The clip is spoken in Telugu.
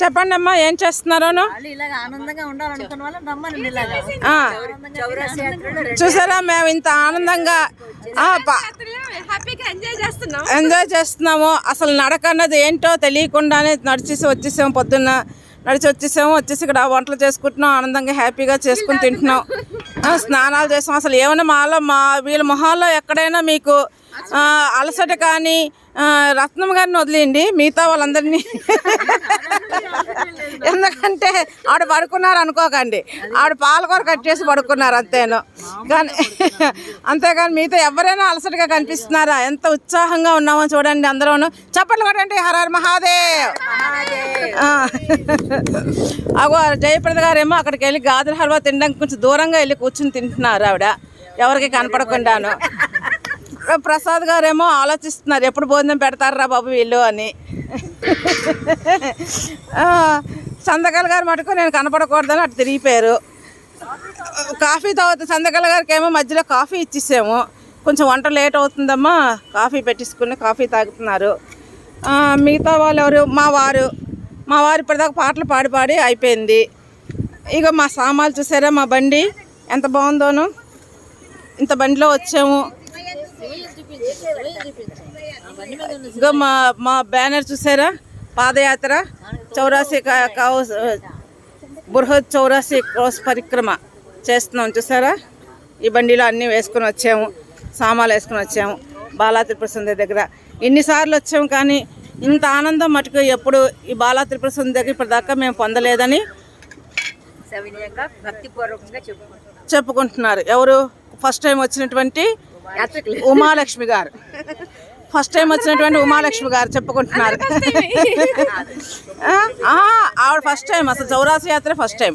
చెప్పండి అమ్మా, ఏం చేస్తున్నారు? చూసారా, మేము ఇంత ఆనందంగా ఎంజాయ్ చేస్తున్నాము. అసలు నడక అన్నది ఏంటో తెలియకుండానే వచ్చేసాము. పొద్దున్న వచ్చేసి ఇక్కడ వంటలు చేసుకుంటున్నాం, ఆనందంగా హ్యాపీగా చేసుకుని తింటున్నాం, స్నానాలు చేస్తాం. అసలు ఏమైనా వీళ్ళ మొహాల్లో ఎక్కడైనా మీకు అలసట కానీ, రత్నం గారిని వదిలేయండి, మిగతా వాళ్ళందరినీ ఎందుకంటే ఆవిడ పడుకున్నారు అనుకోకండి, ఆవిడ పాలకూర కట్ చేసి పడుకున్నారు అంతేను. కానీ అంతేగాని మిగతా ఎవరైనా అలసటగా కనిపిస్తున్నారా? ఎంత ఉత్సాహంగా ఉన్నామో చూడండి. అందరూను చప్పట్లు కొట్టండి, హర హర మహాదేవ్. అగో జయప్రద గారేమో అక్కడికి వెళ్ళి గాజుల హల్వా తినడానికి కొంచెం దూరంగా వెళ్ళి కూర్చుని తింటున్నారు, ఆవిడ ఎవరికి కనపడకుండాను. ప్రసాద్ గారేమో ఆలోచిస్తున్నారు, ఎప్పుడు భోజనం పెడతారా బాబు వీళ్ళు అని. చందకళ గారు మటుకు నేను కనపడకూడదని అటు తిరిగిపోయారు. కాఫీ తాగుతుంది. చందకళ గారికి ఏమో మధ్యలో కాఫీ ఇచ్చేసాము. కొంచెం వంట లేట్ అవుతుందమ్మా, కాఫీ పెట్టించుకుని కాఫీ తాగుతున్నారు. మిగతా వాళ్ళు ఎవరు? మా వారు ఇప్పటిదాకా పాటలు పాడి అయిపోయింది. ఇక మా సామాన్లు చూసారా, మా బండి ఎంత బాగుందోను. ఇంత బండిలో వచ్చాము. ఇక మా బ్యానర్ చూసారా, పాదయాత్ర 84 బృహత్ 84 క్రోస్ పరిక్రమ చేస్తున్నాం చూసారా. ఈ బండిలో అన్నీ వేసుకొని వచ్చాము, సామాన్లు వేసుకొని వచ్చాము. బాలా త్రిపుర సుందరి దగ్గర ఎన్నిసార్లు వచ్చాము, కానీ ఇంత ఆనందం మటుకు ఎప్పుడు ఈ బాలా త్రిపుర సుందరి దగ్గర ఇప్పటిదాకా మేము పొందలేదని చెప్పుకుంటున్నారు. ఎవరు? ఫస్ట్ టైం వచ్చినటువంటి ఉమాలక్ష్మి గారు చెప్పుకుంటున్నారు. ఆవిడ ఫస్ట్ టైం, అసలు 84 యాత్ర ఫస్ట్ టైం.